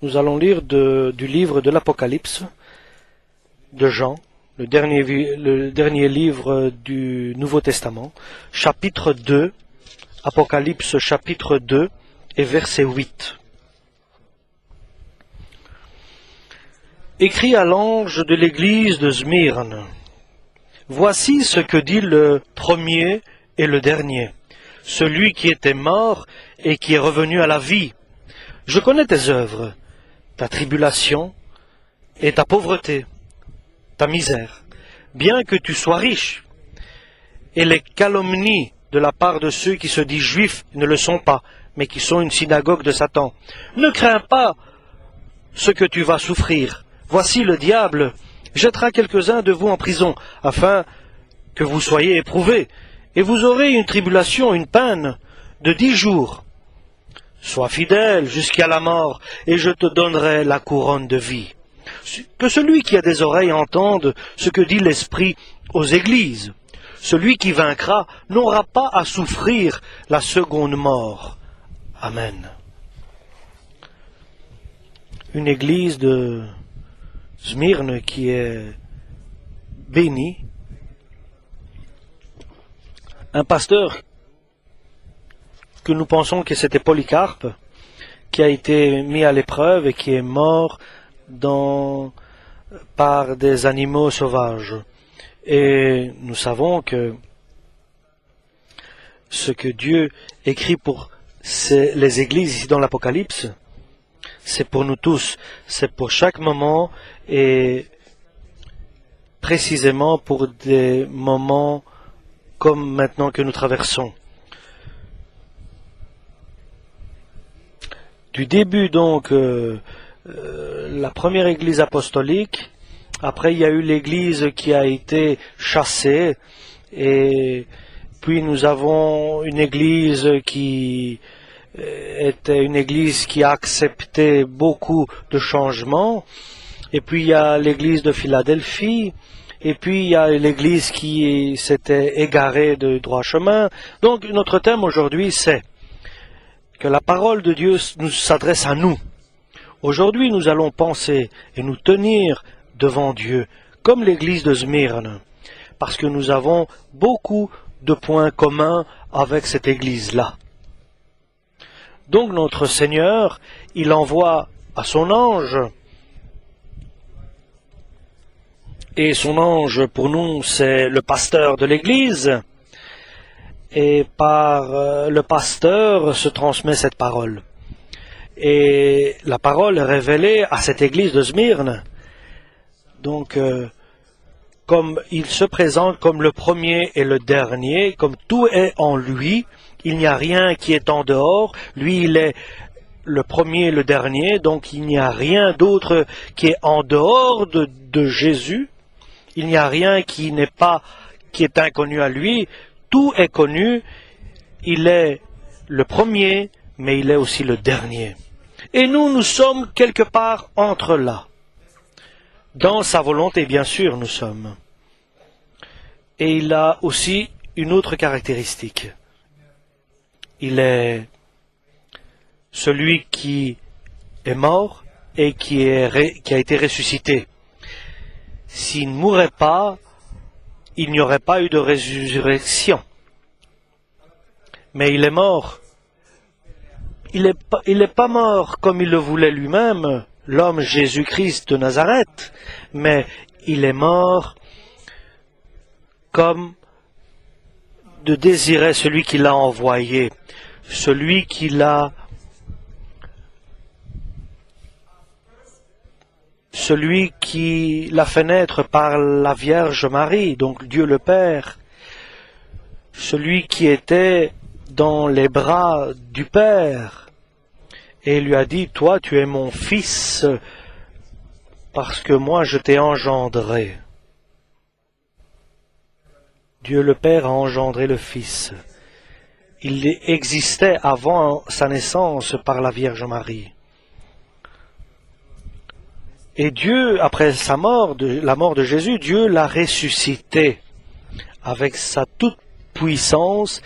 Nous allons lire du livre de l'Apocalypse de Jean, le dernier livre du Nouveau Testament, chapitre 2, Apocalypse chapitre 2 et verset 8. Écrit à l'ange de l'église de Smyrne. Voici ce que dit le premier et le dernier, celui qui était mort et qui est revenu à la vie. Je connais tes œuvres, ta tribulation et ta pauvreté, ta misère, bien que tu sois riche, et les calomnies de la part de ceux qui se disent juifs ne le sont pas, mais qui sont une synagogue de Satan. Ne crains pas ce que tu vas souffrir. Voici le diable jettera quelques-uns de vous en prison, afin que vous soyez éprouvés, et vous aurez une tribulation, une peine de 10 jours. Sois fidèle jusqu'à la mort, et je te donnerai la couronne de vie. Que celui qui a des oreilles entende ce que dit l'Esprit aux églises. Celui qui vaincra n'aura pas à souffrir la seconde mort. Amen. Une église de Smyrne qui est bénie. Un pasteur que nous pensons que c'était Polycarpe, qui a été mis à l'épreuve et qui est mort par des animaux sauvages. Et nous savons que ce que Dieu écrit pour les églises ici dans l'Apocalypse, c'est pour nous tous, c'est pour chaque moment et précisément pour des moments comme maintenant que nous traversons. Du début donc, la première église apostolique, après il y a eu l'église qui a été chassée, et puis nous avons une église qui était une église qui a accepté beaucoup de changements, et puis il y a l'église de Philadelphie, et puis il y a l'église qui s'était égarée de droit chemin. Donc notre thème aujourd'hui c'est que la parole de Dieu nous s'adresse à nous. Aujourd'hui nous allons penser et nous tenir devant Dieu, comme l'église de Smyrne, parce que nous avons beaucoup de points communs avec cette église-là. Donc notre Seigneur, il envoie à son ange, et son ange pour nous c'est le pasteur de l'église, et par le pasteur se transmet cette parole. Et la parole est révélée à cette église de Smyrne. Donc, comme il se présente comme le premier et le dernier, comme tout est en lui, il n'y a rien qui est en dehors. Lui, il est le premier et le dernier, donc il n'y a rien d'autre qui est en dehors de Jésus. Il n'y a rien qui est inconnu à lui. Tout est connu. Il est le premier, mais il est aussi le dernier. Et nous sommes quelque part entre là. Dans sa volonté, bien sûr, nous sommes. Et il a aussi une autre caractéristique. Il est celui qui est mort et qui a été ressuscité. S'il ne mourait pas, il n'y aurait pas eu de résurrection. Mais il est mort. Il n'est pas mort comme il le voulait lui-même, l'homme Jésus-Christ de Nazareth, mais il est mort comme de désirer celui qui l'a envoyé, celui qui l'a fait naître par la Vierge Marie, donc Dieu le Père, celui qui était dans les bras du Père, et lui a dit, toi tu es mon fils, parce que moi je t'ai engendré. Dieu le Père a engendré le Fils. Il existait avant sa naissance par la Vierge Marie. Et Dieu, après la mort de Jésus, Dieu l'a ressuscité avec sa toute puissance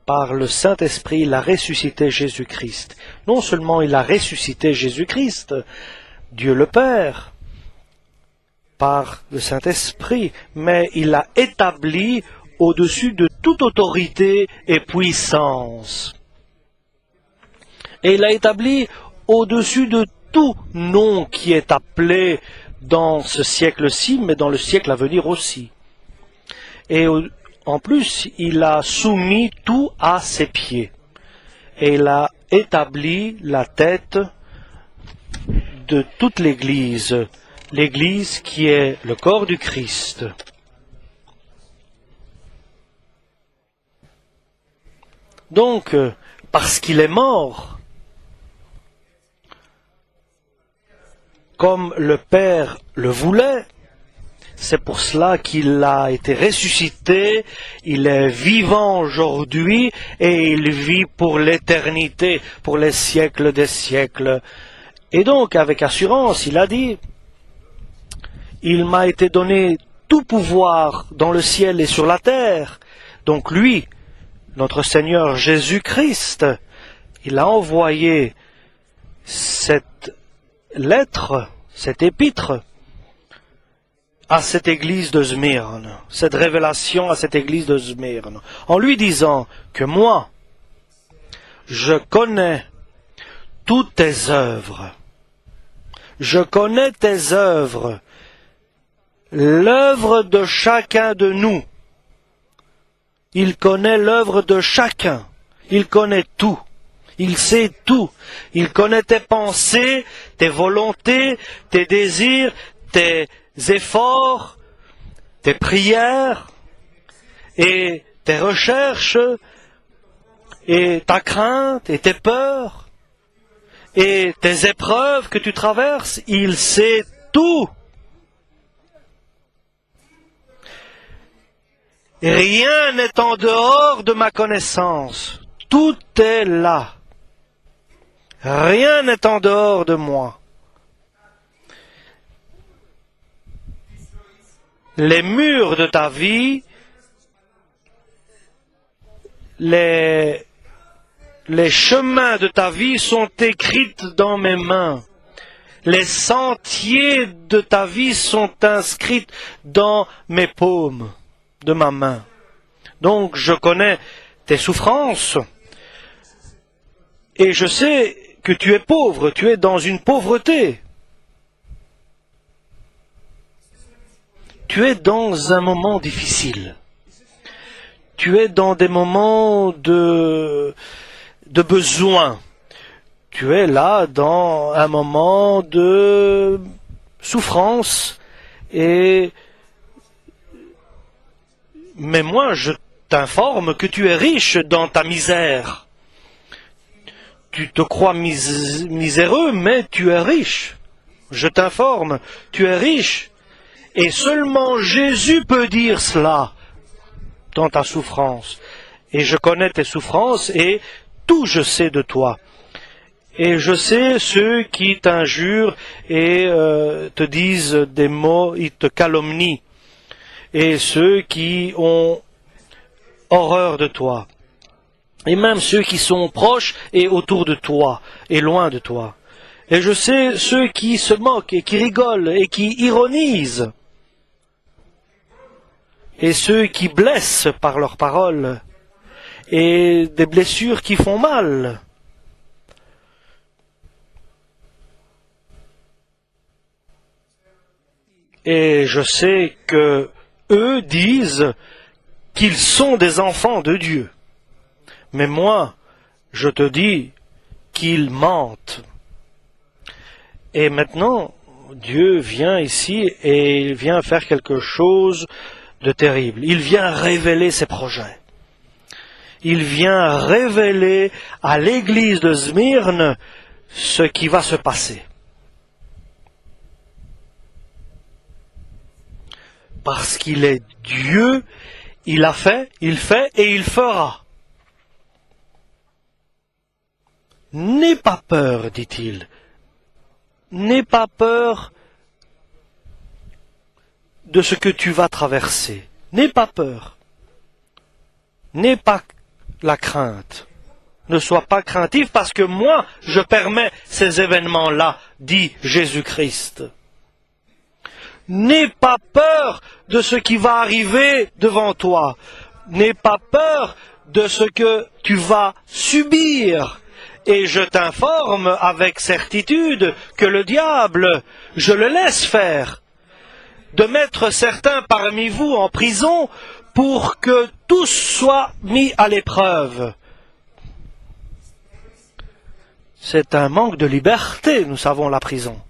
par le Saint-Esprit, il a ressuscité Jésus-Christ. Non seulement il a ressuscité Jésus-Christ, Dieu le Père, par le Saint-Esprit, mais il l'a établi au-dessus de toute autorité et puissance. Et il l'a établi au-dessus de tout nom qui est appelé dans ce siècle-ci, mais dans le siècle à venir aussi. Et en plus, il a soumis tout à ses pieds. Et il a établi la tête de toute l'Église, l'Église qui est le corps du Christ. Donc, parce qu'il est mort, comme le Père le voulait, c'est pour cela qu'il a été ressuscité, il est vivant aujourd'hui et il vit pour l'éternité, pour les siècles des siècles. Et donc, avec assurance, il a dit, « Il m'a été donné tout pouvoir dans le ciel et sur la terre. » Donc lui, notre Seigneur Jésus-Christ, il a envoyé cette lettre, cette épître, à cette église de Smyrne, cette révélation à cette église de Smyrne, en lui disant que moi, je connais toutes tes œuvres. Je connais tes œuvres, l'œuvre de chacun de nous. Il connaît l'œuvre de chacun. Il connaît tout. Il sait tout. Il connaît tes pensées, tes volontés, tes désirs, tes efforts, tes prières et tes recherches et ta crainte et tes peurs et tes épreuves que tu traverses. Il sait tout. Rien n'est en dehors de ma connaissance. Tout est là. Rien n'est en dehors de moi. Les murs de ta vie, les chemins de ta vie sont écrits dans mes mains. Les sentiers de ta vie sont inscrits dans mes paumes de ma main. Donc je connais tes souffrances et je sais que tu es pauvre, tu es dans une pauvreté. Tu es dans un moment difficile. Tu es dans des moments de besoin. Tu es là dans un moment de souffrance mais moi, je t'informe que tu es riche dans ta misère. Tu te crois miséreux, mais tu es riche. Je t'informe, tu es riche. Et seulement Jésus peut dire cela dans ta souffrance. Et je connais tes souffrances et tout je sais de toi. Et je sais ceux qui t'injurent et te disent des mots, ils te calomnient. Et ceux qui ont horreur de toi. Et même ceux qui sont proches et autour de toi et loin de toi. Et je sais ceux qui se moquent et qui rigolent et qui ironisent. Et ceux qui blessent par leurs paroles. Et des blessures qui font mal. Et je sais que eux disent qu'ils sont des enfants de Dieu. Mais moi, je te dis qu'ils mentent. Et maintenant, Dieu vient ici et il vient faire quelque chose de terrible. Il vient révéler ses projets. Il vient révéler à l'église de Smyrne ce qui va se passer. Parce qu'il est Dieu, il a fait, il fait et il fera. N'aie pas peur, dit-il. N'aie pas peur de ce que tu vas traverser. N'aie pas peur. N'aie pas la crainte. Ne sois pas craintif parce que moi, je permets ces événements-là, dit Jésus-Christ. N'aie pas peur de ce qui va arriver devant toi. N'aie pas peur de ce que tu vas subir. Et je t'informe avec certitude que le diable, je le laisse faire, de mettre certains parmi vous en prison pour que tous soient mis à l'épreuve. C'est un manque de liberté, nous savons, la prison.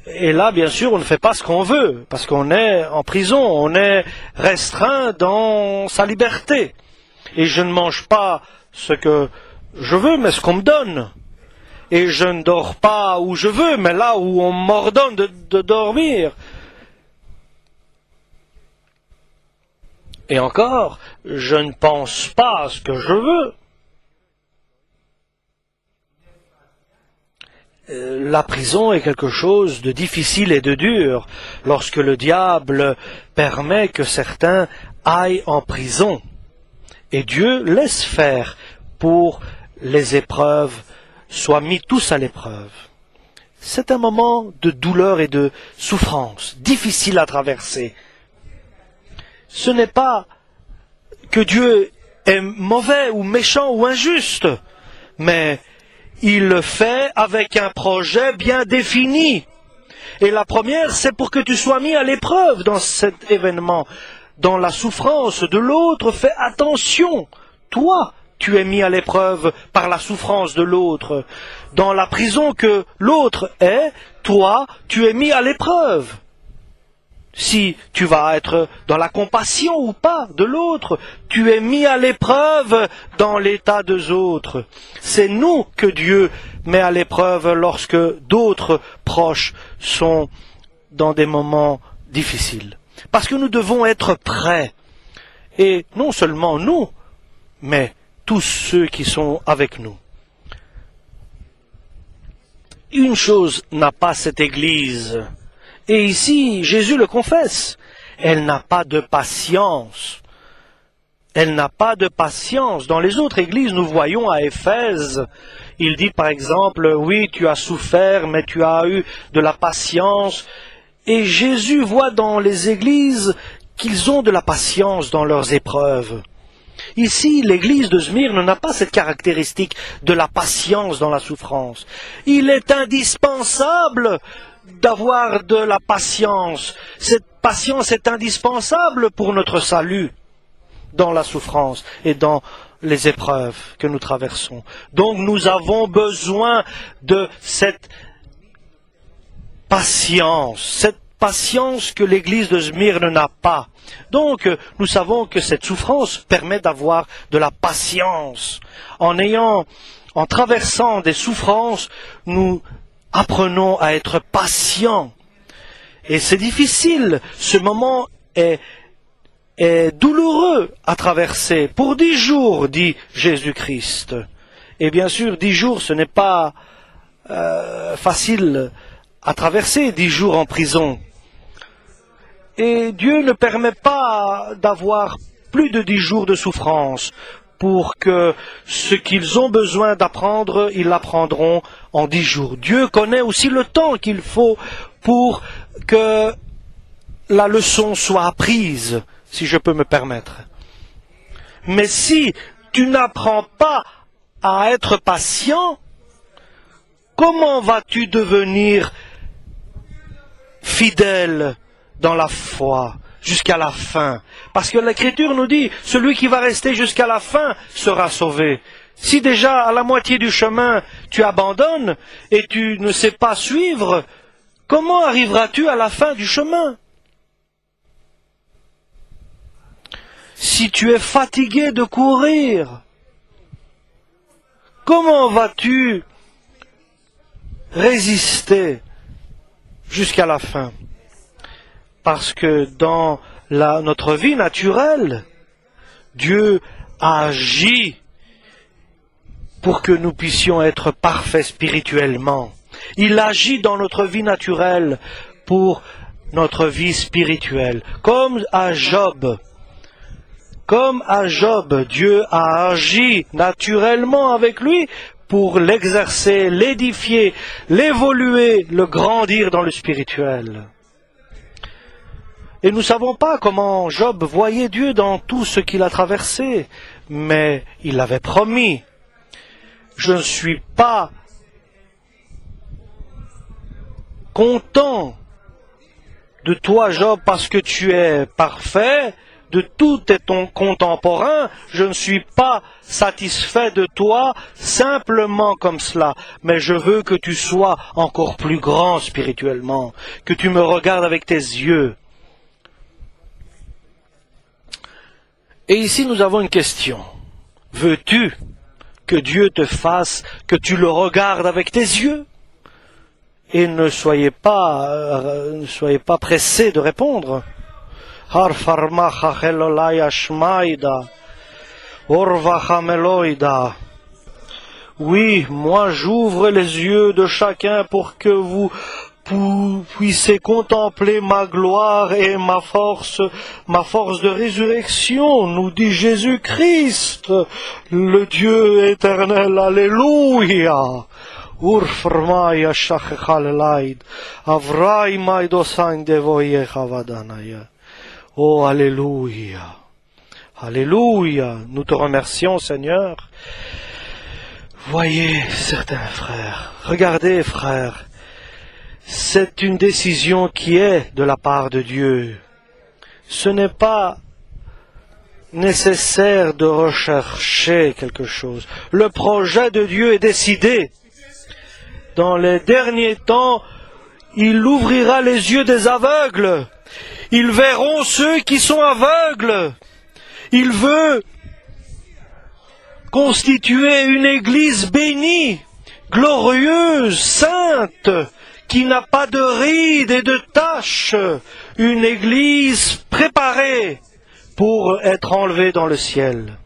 Et là, bien sûr, on ne fait pas ce qu'on veut, parce qu'on est en prison, on est restreint dans sa liberté. Et je ne mange pas ce que je veux, mais ce qu'on me donne. Et je ne dors pas où je veux, mais là où on m'ordonne de dormir. Et encore, je ne pense pas à ce que je veux. La prison est quelque chose de difficile et de dur lorsque le diable permet que certains aillent en prison. Et Dieu laisse faire pour les épreuves soient mis tous à l'épreuve. C'est un moment de douleur et de souffrance, difficile à traverser. Ce n'est pas que Dieu est mauvais ou méchant ou injuste, mais il le fait avec un projet bien défini. Et la première, c'est pour que tu sois mis à l'épreuve dans cet événement. Dans la souffrance de l'autre, fais attention. Toi, tu es mis à l'épreuve par la souffrance de l'autre. Dans la prison que l'autre est, toi, tu es mis à l'épreuve. Si tu vas être dans la compassion ou pas de l'autre, tu es mis à l'épreuve dans l'état des autres. C'est nous que Dieu met à l'épreuve lorsque d'autres proches sont dans des moments difficiles. Parce que nous devons être prêts. Et non seulement nous, mais tous ceux qui sont avec nous. Une chose n'a pas cette Église. Et ici, Jésus le confesse. Elle n'a pas de patience. Elle n'a pas de patience. Dans les autres églises, nous voyons à Éphèse, il dit par exemple, oui, tu as souffert, mais tu as eu de la patience. Et Jésus voit dans les églises qu'ils ont de la patience dans leurs épreuves. Ici, l'église de Smyrne n'a pas cette caractéristique de la patience dans la souffrance. Il est indispensable d'avoir de la patience. Cette patience est indispensable pour notre salut dans la souffrance et dans les épreuves que nous traversons. Donc nous avons besoin de cette patience que l'église de Smyrne n'a pas. Donc nous savons que cette souffrance permet d'avoir de la patience. En traversant des souffrances, nous apprenons à être patients. Et c'est difficile. Ce moment est douloureux à traverser. Pour 10 jours, dit Jésus-Christ. Et bien sûr, 10 jours, ce n'est pas facile à traverser, 10 jours en prison. Et Dieu ne permet pas d'avoir plus de 10 jours de souffrance pour que ce qu'ils ont besoin d'apprendre, ils l'apprendront en 10 jours. Dieu connaît aussi le temps qu'il faut pour que la leçon soit apprise, si je peux me permettre. Mais si tu n'apprends pas à être patient, comment vas-tu devenir fidèle dans la foi jusqu'à la fin? Parce que l'Écriture nous dit, celui qui va rester jusqu'à la fin sera sauvé. Si déjà à la moitié du chemin tu abandonnes et tu ne sais pas suivre, comment arriveras-tu à la fin du chemin? Si tu es fatigué de courir, comment vas-tu résister jusqu'à la fin? Parce que dans notre vie naturelle, Dieu agit pour que nous puissions être parfaits spirituellement. Il agit dans notre vie naturelle pour notre vie spirituelle. Comme à Job, Comme à Job, Dieu a agi naturellement avec lui pour l'exercer, l'édifier, l'évoluer, le grandir dans le spirituel. Et nous ne savons pas comment Job voyait Dieu dans tout ce qu'il a traversé, mais il avait promis. Je ne suis pas content de toi, Job, parce que tu es parfait, de tous tes contemporains. Je ne suis pas satisfait de toi simplement comme cela, mais je veux que tu sois encore plus grand spirituellement, que tu me regardes avec tes yeux. Et ici nous avons une question. Veux-tu que Dieu te fasse, que tu le regardes avec tes yeux? Et ne soyez pas pressés de répondre. Oui, moi j'ouvre les yeux de chacun pour que vous puissiez contempler ma gloire et ma force de résurrection, nous dit Jésus-Christ, le Dieu éternel. Alléluia. Urfrmaya shachechalelaid, avrai maidosain devoye chavadanaya. Oh, alléluia. Alléluia. Nous te remercions, Seigneur. Voyez certains frères. Regardez, frères. C'est une décision qui est de la part de Dieu. Ce n'est pas nécessaire de rechercher quelque chose. Le projet de Dieu est décidé. Dans les derniers temps, il ouvrira les yeux des aveugles. Ils verront ceux qui sont aveugles. Il veut constituer une église bénie, glorieuse, sainte, qui n'a pas de rides et de taches, une église préparée pour être enlevée dans le ciel.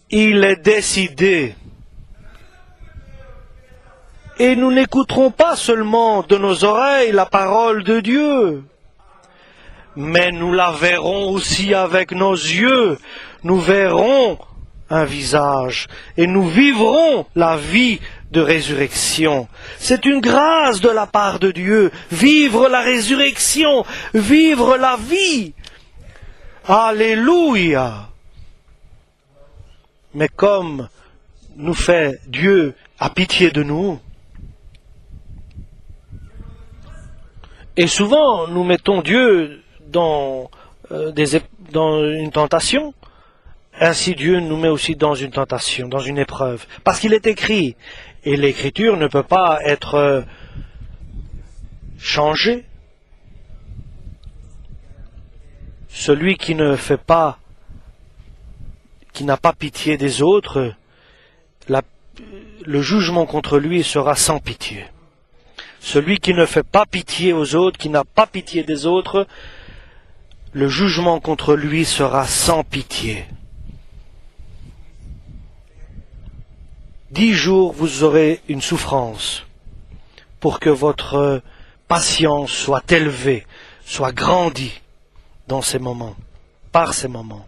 Il est décidé. Et nous n'écouterons pas seulement de nos oreilles la parole de Dieu, mais nous la verrons aussi avec nos yeux. Nous verrons un visage et nous vivrons la vie de résurrection. C'est une grâce de la part de Dieu, vivre la résurrection, vivre la vie. Alléluia. Mais comme nous fait Dieu a pitié de nous, et souvent nous mettons Dieu dans une tentation, ainsi Dieu nous met aussi dans une tentation, dans une épreuve, parce qu'il est écrit, et l'écriture ne peut pas être changée. Celui qui ne fait pas, qui n'a pas pitié des autres, le jugement contre lui sera sans pitié. Celui qui ne fait pas pitié aux autres, qui n'a pas pitié des autres, le jugement contre lui sera sans pitié. 10 jours, vous aurez une souffrance pour que votre patience soit élevée, soit grandie dans ces moments, par ces moments.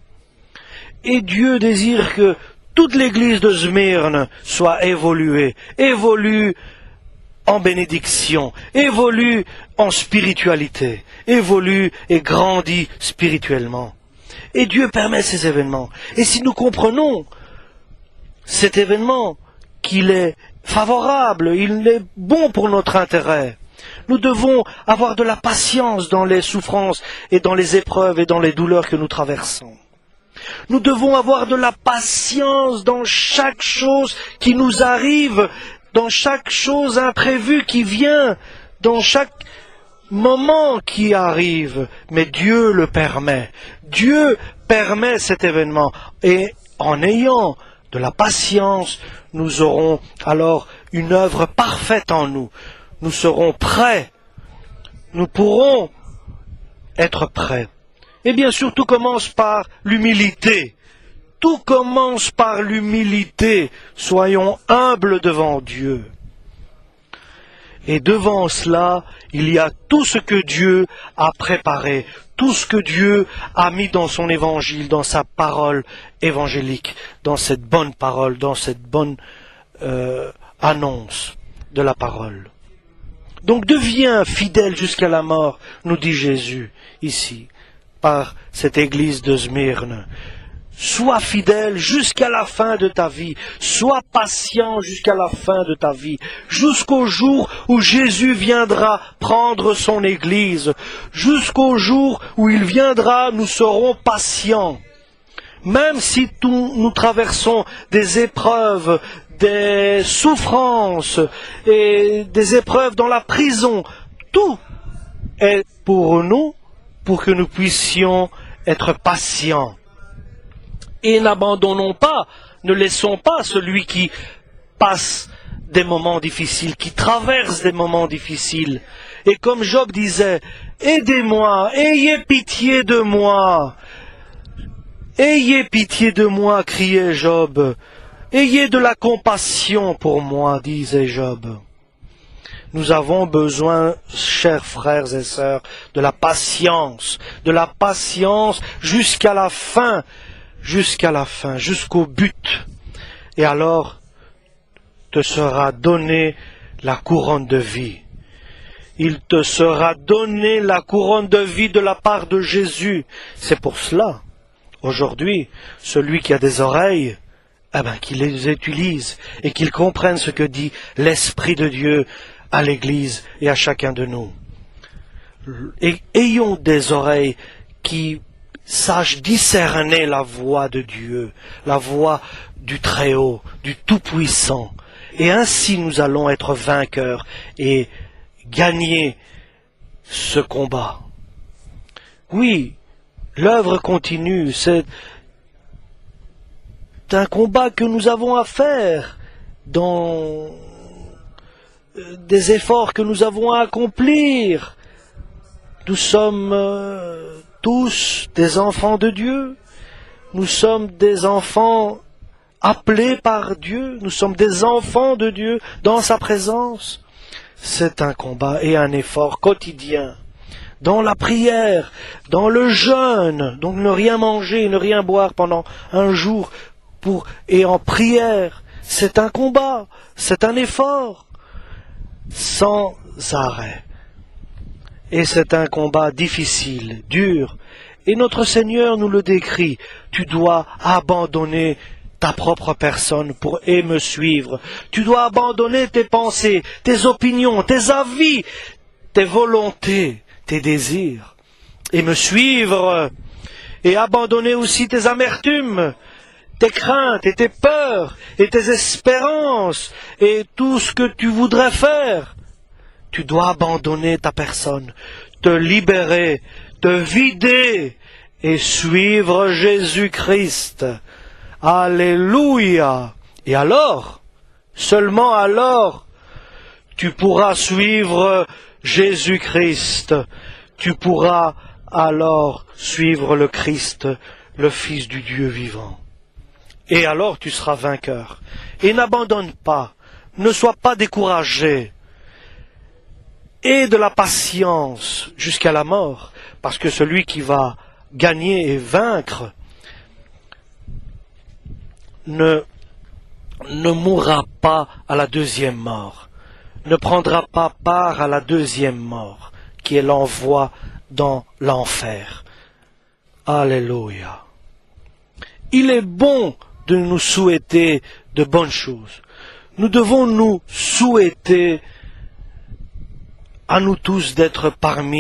Et Dieu désire que toute l'église de Smyrne soit évolue en bénédiction, évolue en spiritualité, évolue et grandit spirituellement. Et Dieu permet ces événements. Et si nous comprenons cet événement, qu'il est favorable, il est bon pour notre intérêt, nous devons avoir de la patience dans les souffrances et dans les épreuves et dans les douleurs que nous traversons. Nous devons avoir de la patience dans chaque chose qui nous arrive, dans chaque chose imprévue qui vient, dans chaque moment qui arrive. Mais Dieu le permet. Dieu permet cet événement. Et en ayant de la patience, nous aurons alors une œuvre parfaite en nous. Nous serons prêts. Nous pourrons être prêts. Et bien sûr, tout commence par l'humilité. Tout commence par l'humilité. Soyons humbles devant Dieu. Et devant cela, il y a tout ce que Dieu a préparé, tout ce que Dieu a mis dans son évangile, dans sa parole évangélique, dans cette bonne parole, dans cette bonne annonce de la parole. Donc deviens fidèle jusqu'à la mort, nous dit Jésus ici, par cette église de Smyrne. Sois fidèle jusqu'à la fin de ta vie. Sois patient jusqu'à la fin de ta vie. Jusqu'au jour où Jésus viendra prendre son Église. Jusqu'au jour où il viendra, nous serons patients. Même si nous traversons des épreuves, des souffrances et des épreuves dans la prison, tout est pour nous, pour que nous puissions être patients. Et n'abandonnons pas, ne laissons pas celui qui passe des moments difficiles, qui traverse des moments difficiles. Et comme Job disait, aidez-moi, ayez pitié de moi. Ayez pitié de moi, criait Job. Ayez de la compassion pour moi, disait Job. Nous avons besoin, chers frères et sœurs, de la patience jusqu'à la fin, jusqu'au but. Et alors, te sera donnée la couronne de vie. Il te sera donné la couronne de vie de la part de Jésus. C'est pour cela, aujourd'hui, celui qui a des oreilles, qu'il les utilise et qu'il comprenne ce que dit l'Esprit de Dieu à l'Église et à chacun de nous. Et ayons des oreilles qui sachent discerner la voix de Dieu, la voix du Très-Haut, du Tout-Puissant. Et ainsi nous allons être vainqueurs et gagner ce combat. Oui, l'œuvre continue, c'est un combat que nous avons à faire dans des efforts que nous avons à accomplir. Nous sommes tous des enfants de Dieu. Nous sommes des enfants appelés par Dieu. Nous sommes des enfants de Dieu dans sa présence. C'est un combat et un effort quotidien. Dans la prière, dans le jeûne, donc ne rien manger, ne rien boire pendant un jour et en prière, c'est un combat, c'est un effort sans arrêt. Et c'est un combat difficile, dur. Et notre Seigneur nous le décrit. Tu dois abandonner ta propre personne et me suivre. Tu dois abandonner tes pensées, tes opinions, tes avis, tes volontés, tes désirs, et me suivre. Et abandonner aussi tes amertumes, tes craintes et tes peurs et tes espérances et tout ce que tu voudrais faire. Tu dois abandonner ta personne, te libérer, te vider et suivre Jésus-Christ. Alléluia! Et alors, seulement alors, tu pourras suivre Jésus-Christ. Tu pourras alors suivre le Christ, le Fils du Dieu vivant. Et alors tu seras vainqueur. Et n'abandonne pas, ne sois pas découragé. Aie de la patience jusqu'à la mort, parce que celui qui va gagner et vaincre ne mourra pas à la deuxième mort, ne prendra pas part à la deuxième mort, qui est l'envoi dans l'enfer. Alléluia. Il est bon de nous souhaiter de bonnes choses. Nous devons nous souhaiter à nous tous d'être parmi